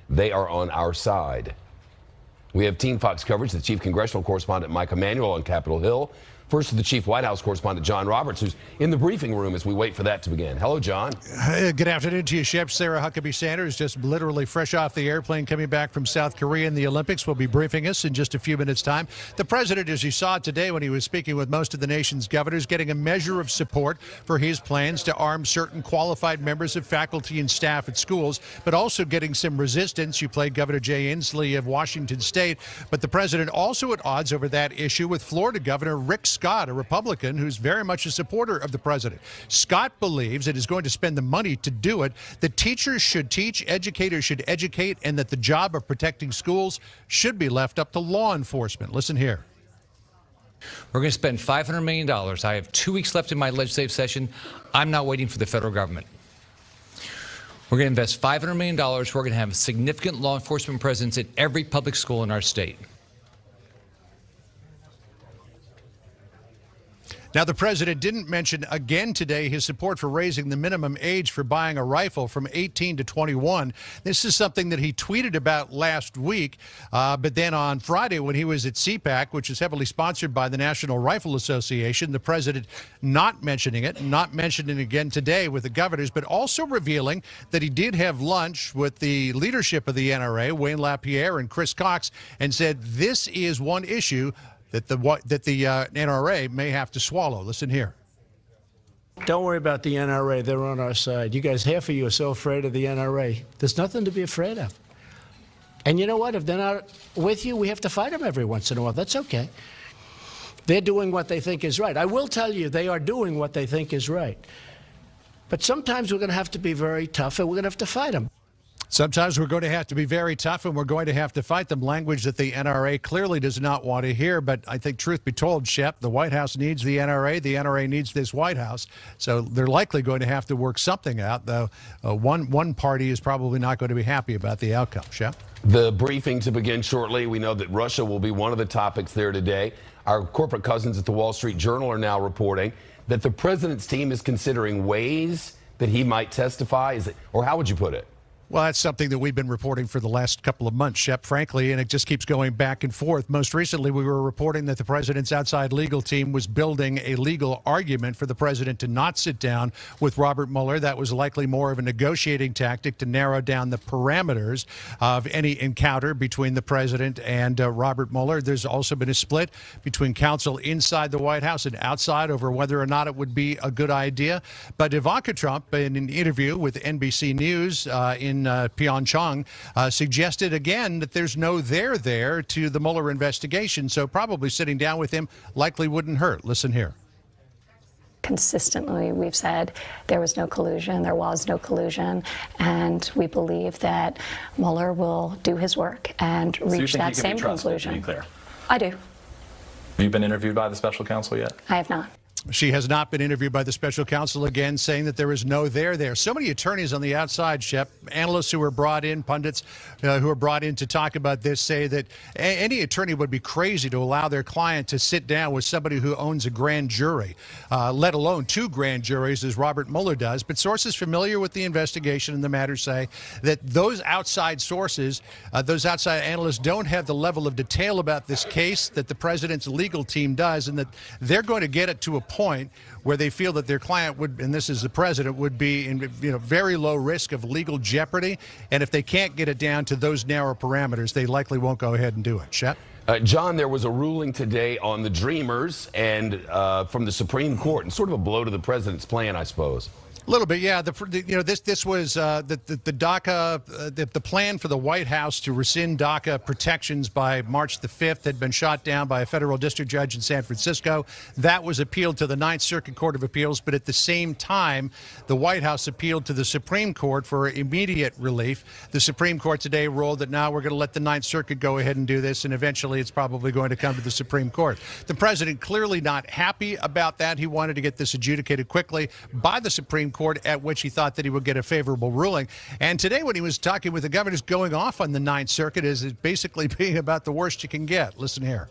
They are on our side. We have Team Fox coverage, the chief congressional correspondent Mike Emanuel on Capitol Hill. First to the chief White House correspondent John Roberts, who's in the briefing room as we wait for that to begin. Hello, John. Good afternoon to you, Shep. Sarah Huckabee Sanders, just literally fresh off the airplane coming back from South Korea in the Olympics, will be briefing us in just a few minutes' time. The president, as you saw today when he was speaking with most of the nation's governors, getting a measure of support for his plans to arm certain qualified members of faculty and staff at schools, but also getting some resistance. You played Governor Jay Inslee of Washington State, but the president also at odds over that issue with Florida Governor Rick Scott, a Republican who's very much a supporter of the president. Scott believes it is going to spend the money to do it, that teachers should teach, educators should educate, and that the job of protecting schools should be left up to law enforcement. Listen here. We're going to spend $500 million. I have 2 weeks left in my legislative session. I'm not waiting for the federal government. We're going to invest $500 million. We're going to have a significant law enforcement presence at every public school in our state. Now, the president didn't mention again today his support for raising the minimum age for buying a rifle from 18 to 21. This is something that he tweeted about last week, but then on Friday when he was at CPAC, which is heavily sponsored by the National Rifle Association, the president not mentioning it, not mentioning it again today with the governors, but also revealing that he did have lunch with the leadership of the NRA, Wayne LaPierre and Chris Cox, and said this is one issue that the NRA may have to swallow. Listen here. Don't worry about the NRA. They're on our side. You guys, half of you are so afraid of the NRA. There's nothing to be afraid of. And you know what? If they're not with you, we have to fight them every once in a while. That's okay. They're doing what they think is right. I will tell you, they are doing what they think is right. But sometimes we're going to have to be very tough, and we're going to have to fight them. Sometimes we're going to have to be very tough, and we're going to have to fight them, language that the NRA clearly does not want to hear. But I think, truth be told, Shep, the White House needs the NRA needs this White House. So they're likely going to have to work something out, though one party is probably not going to be happy about the outcome. Shep? The briefing to begin shortly. We know that Russia will be one of the topics there today. Our corporate cousins at the Wall Street Journal are now reporting that the president's team is considering ways that he might testify. Or how would you put it? Well, that's something that we've been reporting for the last couple of months, Shep, frankly, and it just keeps going back and forth. Most recently, we were reporting that the president's outside legal team was building a legal argument for the president to not sit down with Robert Mueller. That was likely more of a negotiating tactic to narrow down the parameters of any encounter between the president and Robert Mueller. There's also been a split between counsel inside the White House and outside over whether or not it would be a good idea. But Ivanka Trump, in an interview with NBC News in Pyeongchang, suggested again that there's no there to the Mueller investigation, so probably sitting down with him likely wouldn't hurt. Listen here. Consistently, we've said there was no collusion, there was no collusion, and we believe that Mueller will do his work and reach that same conclusion. To be clear? I do. Have you been interviewed by the special counsel yet? I have not. She has not been interviewed by the special counsel again, saying that there is no there. So many attorneys on the outside, Shep, analysts who were brought in, pundits who are brought in to talk about this, say that any attorney would be crazy to allow their client to sit down with somebody who owns a grand jury, let alone two grand juries as Robert Mueller does. But sources familiar with the investigation and the matter say that those outside sources, those outside analysts don't have the level of detail about this case that the president's legal team does, and that they're going to get it to a point where they feel that their client would, and this is the president, would be in very low risk of legal jeopardy. And if they can't get it down to those narrow parameters, they likely won't go ahead and do it. Shep? John, there was a ruling today on the Dreamers and from the Supreme Court, and sort of a blow to the president's plan, I suppose. A little bit, yeah. This was the DACA, the plan for the White House to rescind DACA protections by March the 5th had been shot down by a federal district judge in San Francisco. That was appealed to the Ninth Circuit Court of Appeals, but at the same time, the White House appealed to the Supreme Court for immediate relief. The Supreme Court today ruled that now we're going to let the Ninth Circuit go ahead and do this, and eventually it's probably going to come to the Supreme Court. The president clearly not happy about that. He wanted to get this adjudicated quickly by the Supreme Court, at which he thought that he would get a favorable ruling. And today when he was talking with the governors, going off on the Ninth Circuit is basically being about the worst you can get. Listen here.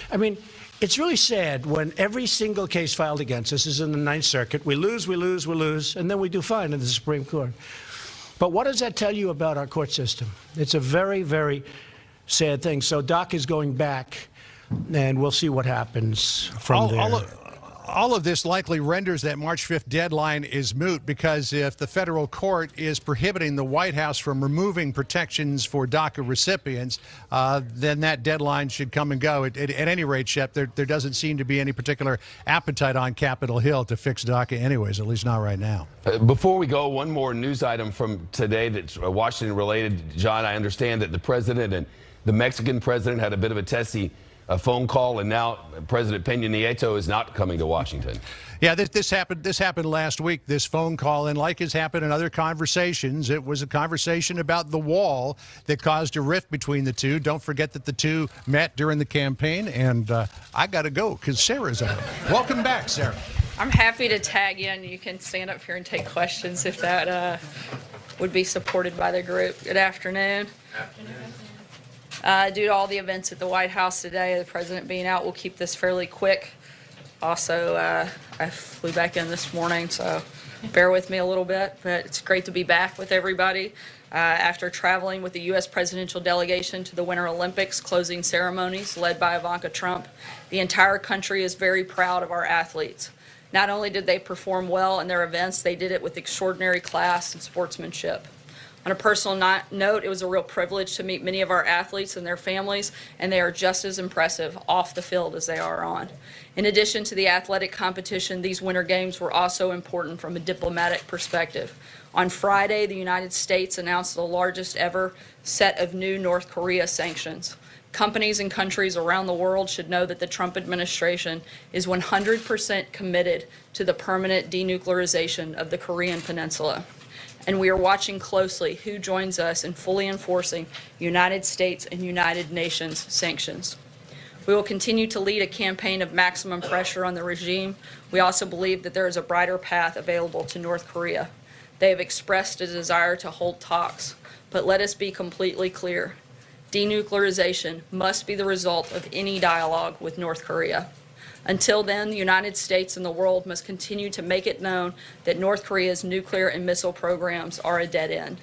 I mean, it's really sad when every single case filed against us is in the Ninth Circuit. We lose, and then we do fine in the Supreme Court. But what does that tell you about our court system? It's a very, very sad thing. So Doc is going back, and we'll see what happens from there. All of this likely renders that March 5th deadline is moot, because if the federal court is prohibiting the White House from removing protections for DACA recipients, then that deadline should come and go. At any rate, Shep, there doesn't seem to be any particular appetite on Capitol Hill to fix DACA anyways, at least not right now. Before we go, one more news item from today that's Washington related. John, I understand that the president and the Mexican president had a bit of a testy phone call, and now President Peña Nieto is not coming to Washington. Yeah, this happened last week, this phone call, and like has happened in other conversations, it was a conversation about the wall that caused a rift between the two. Don't forget that the two met during the campaign, and I got to go because Sarah's on. Welcome back, Sarah. I'm happy to tag in. You can stand up here and take questions if that would be supported by the group. Good afternoon. Due to all the events at the White House today, the president being out, we'll keep this fairly quick. Also, I flew back in this morning, so bear with me a little bit, but it's great to be back with everybody. After traveling with the U.S. presidential delegation to the Winter Olympics closing ceremonies led by Ivanka Trump, the entire country is very proud of our athletes. Not only did they perform well in their events, they did it with extraordinary class and sportsmanship. On a personal note, it was a real privilege to meet many of our athletes and their families, and they are just as impressive off the field as they are on. In addition to the athletic competition, these Winter Games were also important from a diplomatic perspective. On Friday, the United States announced the largest ever set of new North Korea sanctions. Companies and countries around the world should know that the Trump administration is 100% committed to the permanent denuclearization of the Korean Peninsula. And we are watching closely who joins us in fully enforcing United States and United Nations sanctions. We will continue to lead a campaign of maximum pressure on the regime. We also believe that there is a brighter path available to North Korea. They have expressed a desire to hold talks, but let us be completely clear. Denuclearization must be the result of any dialogue with North Korea. Until then, the United States and the world must continue to make it known that North Korea's nuclear and missile programs are a dead end.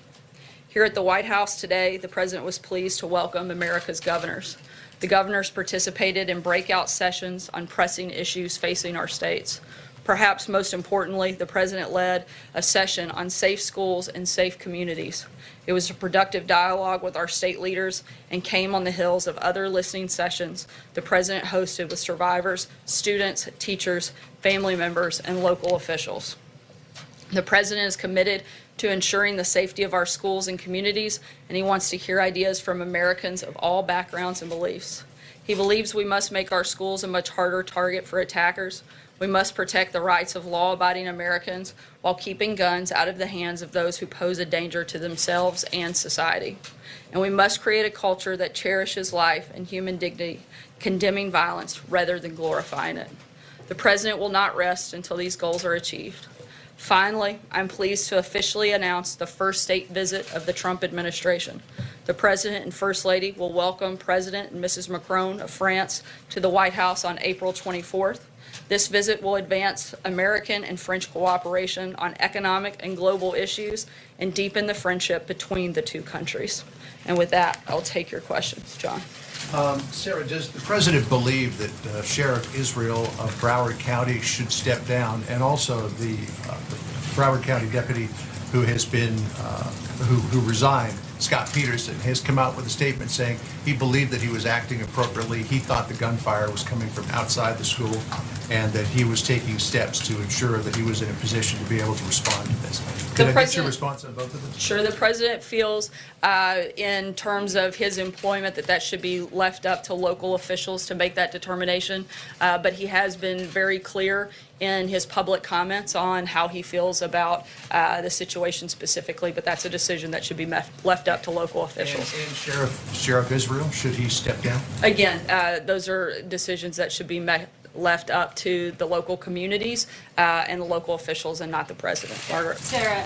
Here at the White House today, the President was pleased to welcome America's governors. The governors participated in breakout sessions on pressing issues facing our states. Perhaps most importantly, the President led a session on safe schools and safe communities. It was a productive dialogue with our state leaders and came on the heels of other listening sessions the President hosted with survivors, students, teachers, family members, and local officials. The President is committed to ensuring the safety of our schools and communities, and he wants to hear ideas from Americans of all backgrounds and beliefs. He believes we must make our schools a much harder target for attackers. We must protect the rights of law-abiding Americans while keeping guns out of the hands of those who pose a danger to themselves and society. And we must create a culture that cherishes life and human dignity, condemning violence rather than glorifying it. The President will not rest until these goals are achieved. Finally, I'm pleased to officially announce the first state visit of the Trump administration. The President and First Lady will welcome President and Mrs. Macron of France to the White House on April 24th. This visit will advance American and French cooperation on economic and global issues and deepen the friendship between the two countries. And with that, I'll take your questions. John. Sarah, does the president believe that Sheriff Israel of Broward County should step down, and also the Broward County deputy who has been who resigned, Scott Peterson, has come out with a statement saying he believed that he was acting appropriately. He thought the gunfire was coming from outside the school, and that he was taking steps to ensure that he was in a position to be able to respond to this. Can I get your response on both of them? Sure. The President feels, in terms of his employment, that should be left up to local officials to make that determination. But he has been very clear in his public comments on how he feels about the situation specifically. But that's a decision that should be left up to local officials. And Sheriff Israel, should he step down? Again, those are decisions that should be left up to the local communities and the local officials, and not the President. Margaret. Sarah,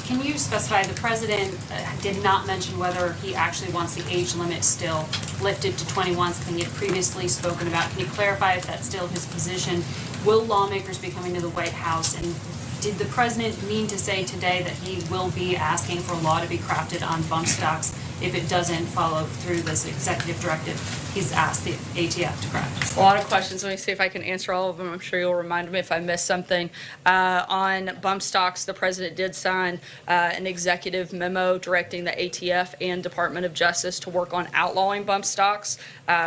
can you specify, the President did not mention whether he actually wants the age limit still lifted to 21, something he had previously spoken about. Can you clarify if that's still his position? Will lawmakers be coming to the White House and Did the president mean to say today that he will be asking for a law to be crafted on bump stocks if it doesn't follow through this executive directive he's asked the ATF to craft? A lot of questions. Let me see if I can answer all of them. I'm sure you'll remind me if I missed something. On bump stocks, the president did sign an executive memo directing the ATF and Department of Justice to work on outlawing bump stocks,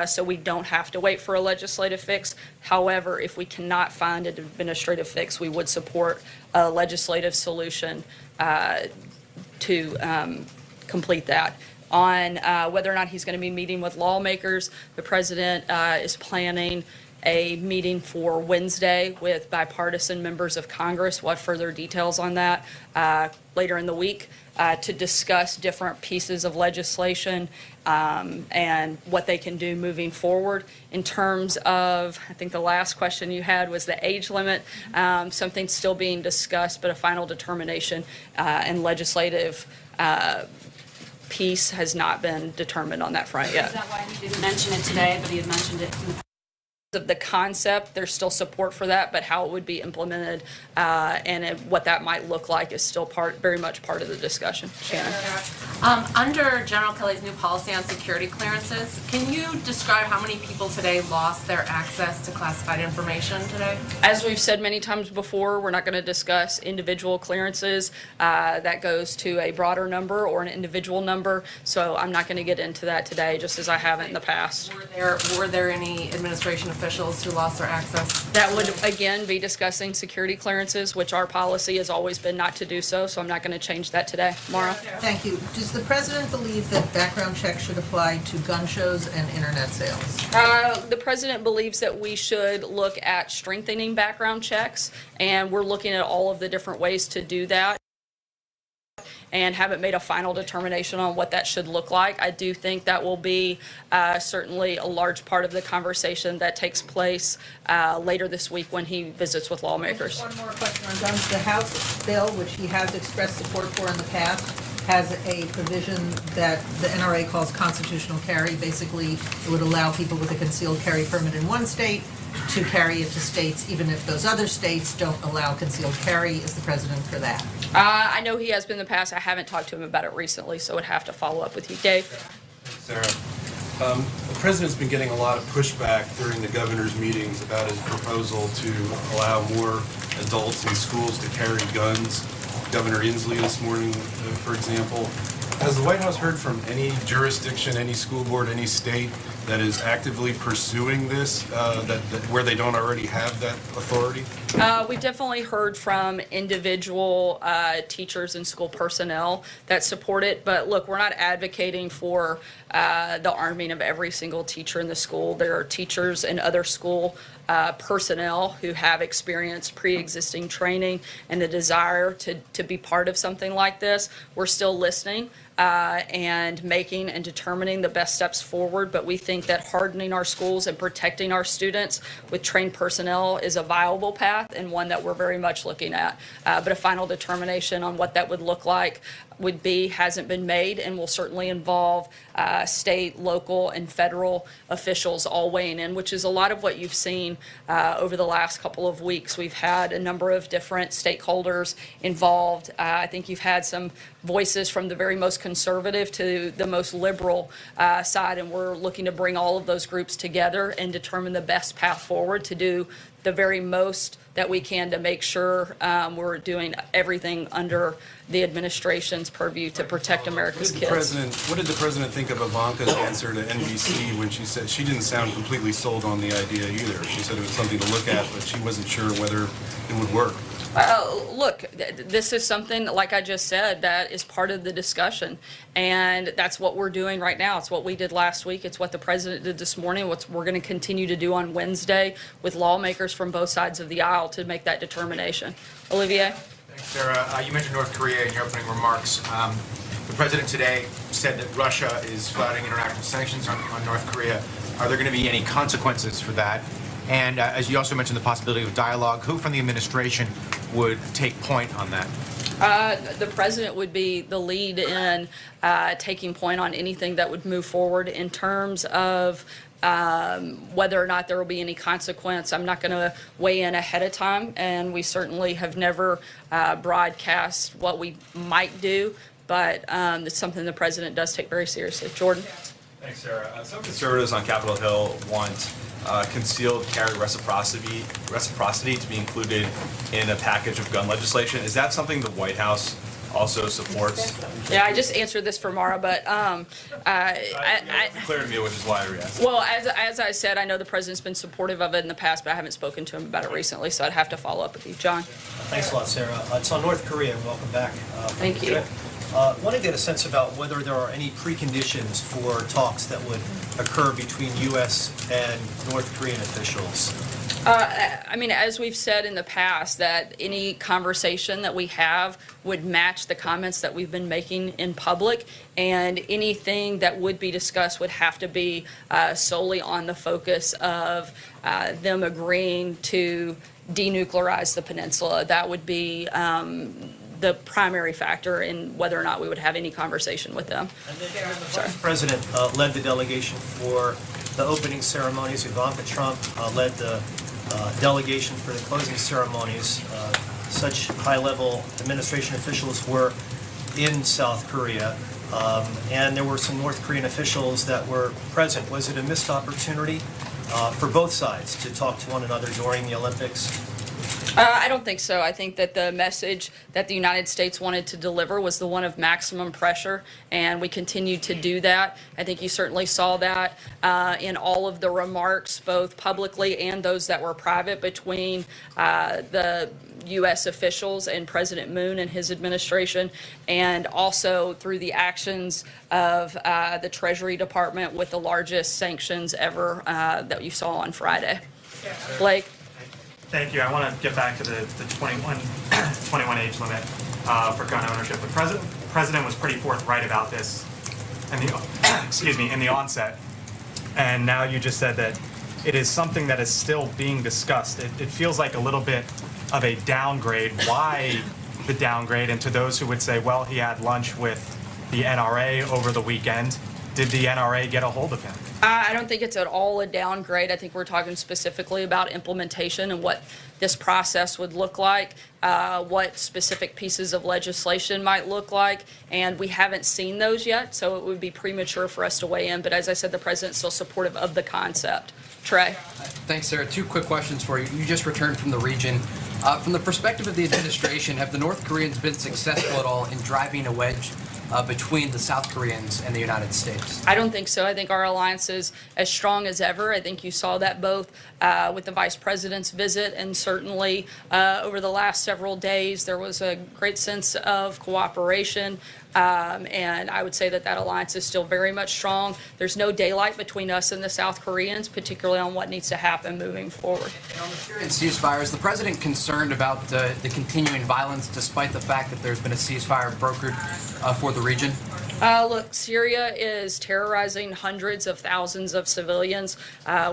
so we don't have to wait for a legislative fix. However, if we cannot find an administrative fix, we would support a legislative solution to complete that. On whether or not he's going to be meeting with lawmakers, the president is planning a meeting for Wednesday with bipartisan members of Congress. We'll have further details on that later in the week to discuss different pieces of legislation and what they can do moving forward. In terms of, I think the last question you had was the age limit, something still being discussed, but a final determination and legislative piece has not been determined on that front yet. Is that why he didn't mention it today, but he had mentioned it in the past? Of the concept, there's still support for that, but how it would be implemented and what that might look like is still very much part of the discussion. Shannon. Under General Kelly's new policy on security clearances, can you describe how many people today lost their access to classified information today? As we've said many times before, we're not going to discuss individual clearances. That goes to a broader number or an individual number, so I'm not going to get into that today, just as I haven't in the past. Were there any administration officials who lost their access? That would, again, be discussing security clearances, which our policy has always been not to do so, so I'm not going to change that today. Mara? Thank you. Does the president believe that background checks should apply to gun shows and internet sales? The president believes that we should look at strengthening background checks, and we're looking at all of the different ways to do that and haven't made a final determination on what that should look like. I do think that will be certainly a large part of the conversation that takes place later this week when he visits with lawmakers. One more question on guns. The House bill, which he has expressed support for in the past, has a provision that the NRA calls constitutional carry. Basically, it would allow people with a concealed carry permit in one state to carry it to states, even if those other states don't allow concealed carry. Is the president for that? I know he has been in the past. I haven't talked to him about it recently, so would have to follow up with you. Dave? Sarah, the president's been getting a lot of pushback during the governor's meetings about his proposal to allow more adults in schools to carry guns. Governor Inslee this morning, for example. Has the White House heard from any jurisdiction, any school board, any state that is actively pursuing this, where they don't already have that authority? We definitely heard from individual teachers and school personnel that support it. But look, we're not advocating for the arming of every single teacher in the school. There are teachers and other school personnel who have experienced pre-existing training and the desire to be part of something like this. We're still listening and making and determining the best steps forward, but we think that hardening our schools and protecting our students with trained personnel is a viable path and one that we're very much looking at. But a final determination on what that would look like hasn't been made, and will certainly involve state, local, and federal officials all weighing in, which is a lot of what you've seen over the last couple of weeks. We've had a number of different stakeholders involved. I think you've had some voices from the very most conservative to the most liberal side, and we're looking to bring all of those groups together and determine the best path forward to do the very most that we can to make sure we're doing everything under the administration's purview to protect America's kids. What did the president think of Ivanka's answer to NBC when she said she didn't sound completely sold on the idea either? She said it was something to look at, but she wasn't sure whether it would work. Look, this is something, like I just said, that is part of the discussion, and that's what we're doing right now. It's what we did last week. It's what the president did this morning, what we're going to continue to do on Wednesday with lawmakers from both sides of the aisle to make that determination. Olivier? Thanks, Sarah. You mentioned North Korea in your opening remarks. The president today said that Russia is flouting international sanctions on North Korea. Are there going to be any consequences for that? And as you also mentioned the possibility of dialogue, who from the administration would take point on that? The president would be the lead in taking point on anything that would move forward in terms of whether or not there will be any consequence. I'm not going to weigh in ahead of time, and we certainly have never broadcast what we might do, but it's something the president does take very seriously. Jordan? Thanks, Sarah. Some conservatives on Capitol Hill want concealed carry reciprocity to be included in a package of gun legislation. Is that something the White House also supports? Yeah, I just answered this for Mara, but Clear to me, which is why I asked. well, as I said, I know the president's been supportive of it in the past, but I haven't spoken to him about it recently, so I'd have to follow up with you. John? Thanks a lot, Sarah. It's on North Korea, and welcome back. Thank you. Want to get a sense about whether there are any preconditions for talks that would occur between U.S. and North Korean officials. I mean, as we've said in the past, that any conversation that we have would match the comments that we've been making in public, and anything that would be discussed would have to be solely on the focus of them agreeing to denuclearize the peninsula. That would be the primary factor in whether or not we would have any conversation with them. And then the Vice President led the delegation for the opening ceremonies. Ivanka Trump led the delegation for the closing ceremonies. Such high-level administration officials were in South Korea, and there were some North Korean officials that were present. Was it a missed opportunity for both sides to talk to one another during the Olympics? I don't think so. I think that the message that the United States wanted to deliver was the one of maximum pressure, and we continue to do that. I think you certainly saw that in all of the remarks, both publicly and those that were private, between the U.S. officials and President Moon and his administration, and also through the actions of the Treasury Department with the largest sanctions ever that you saw on Friday. Blake? Thank you. I want to get back to the 21 age limit for gun ownership. The president was pretty forthright about this in the onset, and now you just said that it is something that is still being discussed. It feels like a little bit of a downgrade. Why the downgrade? And to those who would say, well, he had lunch with the NRA over the weekend, did the NRA get a hold of him? I don't think it's at all a downgrade. I think we're talking specifically about implementation and what this process would look like, what specific pieces of legislation might look like, and we haven't seen those yet, so it would be premature for us to weigh in. But as I said, the president's still supportive of the concept. Trey? Thanks, Sarah. Two quick questions for you. You just returned from the region. From the perspective of the administration, have the North Koreans been successful at all in driving a wedge between the South Koreans and the United States? I don't think so. I think our alliance is as strong as ever. I think you saw that both with the vice president's visit, and certainly over the last several days there was a great sense of cooperation. And I would say that that alliance is still very much strong. There's no daylight between us and the South Koreans, particularly on what needs to happen moving forward. And on the Syrian ceasefire, is the president concerned about the continuing violence despite the fact that there's been a ceasefire brokered for the region? Look, Syria is terrorizing hundreds of thousands of civilians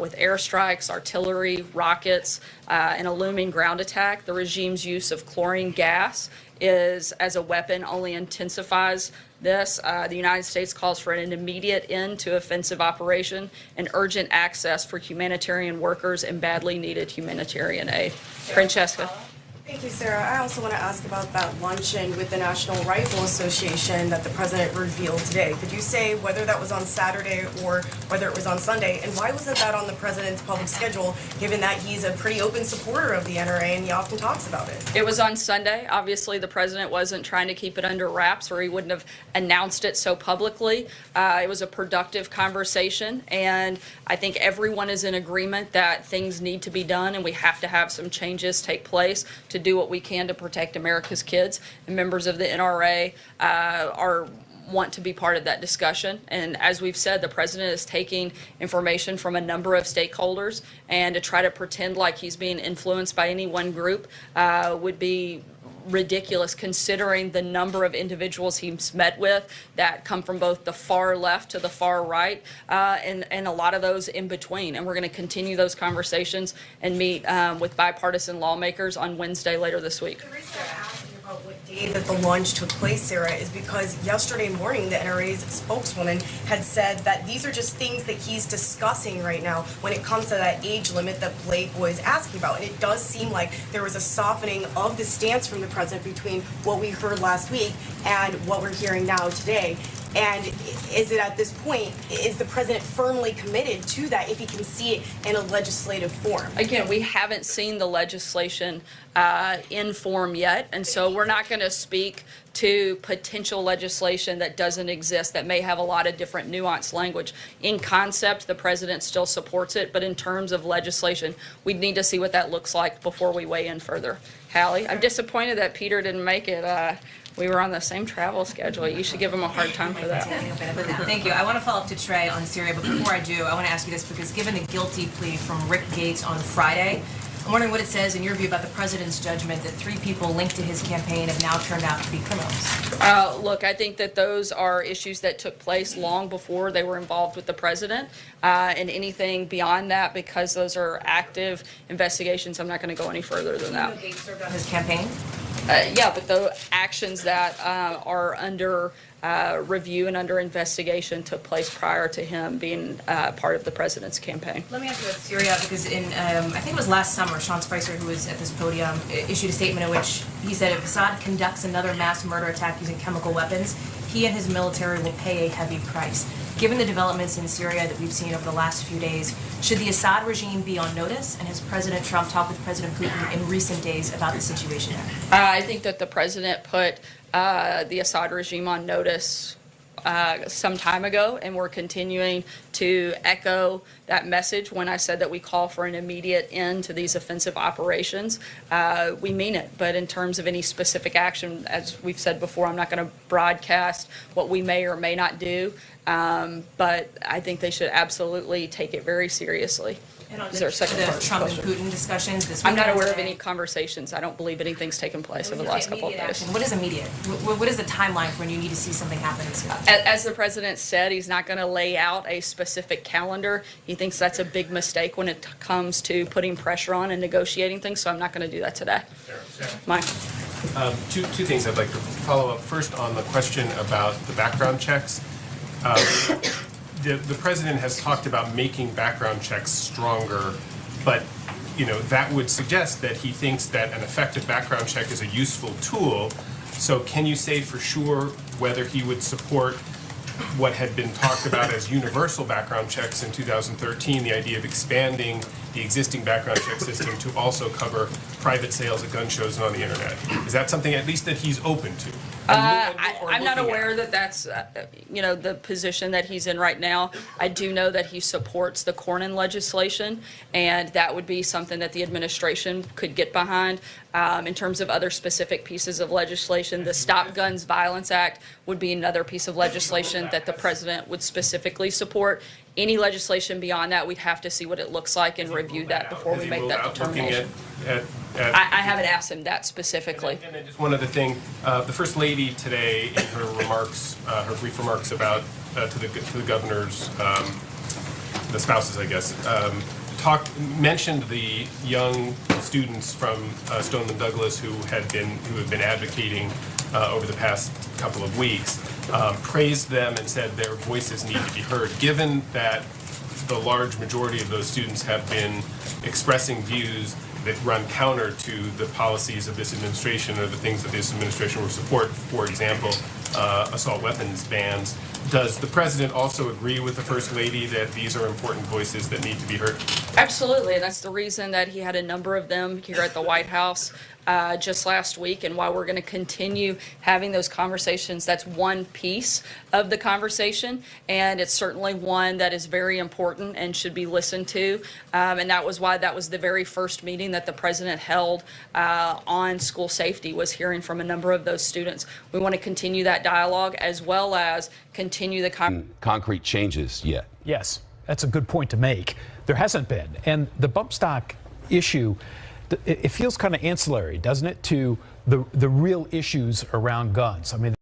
with airstrikes, artillery, rockets, and a looming ground attack. The regime's use of chlorine gas is, as a weapon, only intensifies this. The United States calls for an immediate end to offensive operation and urgent access for humanitarian workers and badly needed humanitarian aid. Francesca. Thank you, Sarah. I also want to ask about that luncheon with the National Rifle Association that the president revealed today. Could you say whether that was on Saturday or whether it was on Sunday? And why wasn't that on the president's public schedule, given that he's a pretty open supporter of the NRA and he often talks about it? It was on Sunday. Obviously, the president wasn't trying to keep it under wraps, or he wouldn't have announced it so publicly. It was a productive conversation, and I think everyone is in agreement that things need to be done and we have to have some changes take place to do what we can to protect America's kids. And members of the NRA want to be part of that discussion. And as we've said, the president is taking information from a number of stakeholders, and to try to pretend like he's being influenced by any one group would be ridiculous considering the number of individuals he's met with that come from both the far left to the far right, and a lot of those in between. And we're going to continue those conversations and meet with bipartisan lawmakers on Wednesday later this week. About what day that the launch took place, Sarah, is because yesterday morning the NRA's spokeswoman had said that these are just things that he's discussing right now when it comes to that age limit that Blake was asking about. And it does seem like there was a softening of the stance from the president between what we heard last week and what we're hearing now today. And is it at this point, is the president firmly committed to that if he can see it in a legislative form? Again, we haven't seen the legislation in form yet, and so we're not going to speak to potential legislation that doesn't exist, that may have a lot of different nuanced language. In concept, the president still supports it, but in terms of legislation, we need to see what that looks like before we weigh in further. Hallie, I'm disappointed that Peter didn't make it. We were on the same travel schedule. You should give him a hard time for that. Thank you. I want to follow up to Trey on Syria, but before I do, I want to ask you this because given the guilty plea from Rick Gates on Friday, I'm wondering what it says in your view about the president's judgment that 3 people linked to his campaign have now turned out to be criminals. Look, I think that those are issues that took place long before they were involved with the president, and anything beyond that, because those are active investigations, I'm not going to go any further than that. Gates served on his campaign? Yeah, but the actions that are under review and under investigation took place prior to him being part of the president's campaign. Let me ask you about Syria because in, I think it was last summer, Sean Spicer, who was at this podium, issued a statement in which he said if Assad conducts another mass murder attack using chemical weapons, he and his military will pay a heavy price. Given the developments in Syria that we've seen over the last few days, should the Assad regime be on notice? And has President Trump talked with President Putin in recent days about the situation there? I think that the president put the Assad regime on notice some time ago, and we're continuing to echo that message when I said that we call for an immediate end to these offensive operations. We mean it, but in terms of any specific action, as we've said before, I'm not going to broadcast what we may or may not do, but I think they should absolutely take it very seriously. And on Is there a second part of the Trump and question? Putin discussions this I'm not weekend aware of today? any conversations. I don't believe anything's taken place over the last couple of days. Action. What is immediate? What is the timeline for when you need to see something happen in Syria? As the president said, he's not going to lay out a specific calendar. He thinks that's a big mistake when it comes to putting pressure on and negotiating things, so I'm not going to do that today. Mike. Two things I'd like to follow up. First, on the question about the background checks. The president has talked about making background checks stronger, but that would suggest that he thinks that an effective background check is a useful tool. So can you say for sure whether he would support what had been talked about as universal background checks in 2013, the idea of expanding the existing background check system to also cover private sales at gun shows and on the internet? Is that something at least that he's open to? I'm not aware that that's, the position that he's in right now. I do know that he supports the Cornyn legislation, and that would be something that the administration could get behind. In terms of other specific pieces of legislation, the Stop Guns Violence Act would be another piece of legislation that the president would specifically support. Any legislation beyond that, we'd have to see what it looks like and review that before we make that determination. I haven't asked him that specifically. And then just one other thing, the First Lady today in her remarks, her brief remarks about to the governors, the spouses, I guess, mentioned the young students from Stoneman Douglas who have been advocating over the past couple of weeks, praised them and said their voices need to be heard. Given that the large majority of those students have been expressing views that run counter to the policies of this administration or the things that this administration will support, for example, assault weapons bans, does the president also agree with the First Lady that these are important voices that need to be heard? Absolutely, and that's the reason that he had a number of them here at the White House just last week, and why we're going to continue having those conversations. That's one piece of the conversation, and it's certainly one that is very important and should be listened to, and that was why that was the very first meeting that the president held on school safety, was hearing from a number of those students. We want to continue that dialogue as well as continue the concrete changes yet. Yes, that's a good point to make. There hasn't been, and the bump stock issue it feels kind of ancillary, doesn't it, to the real issues around guns. I mean,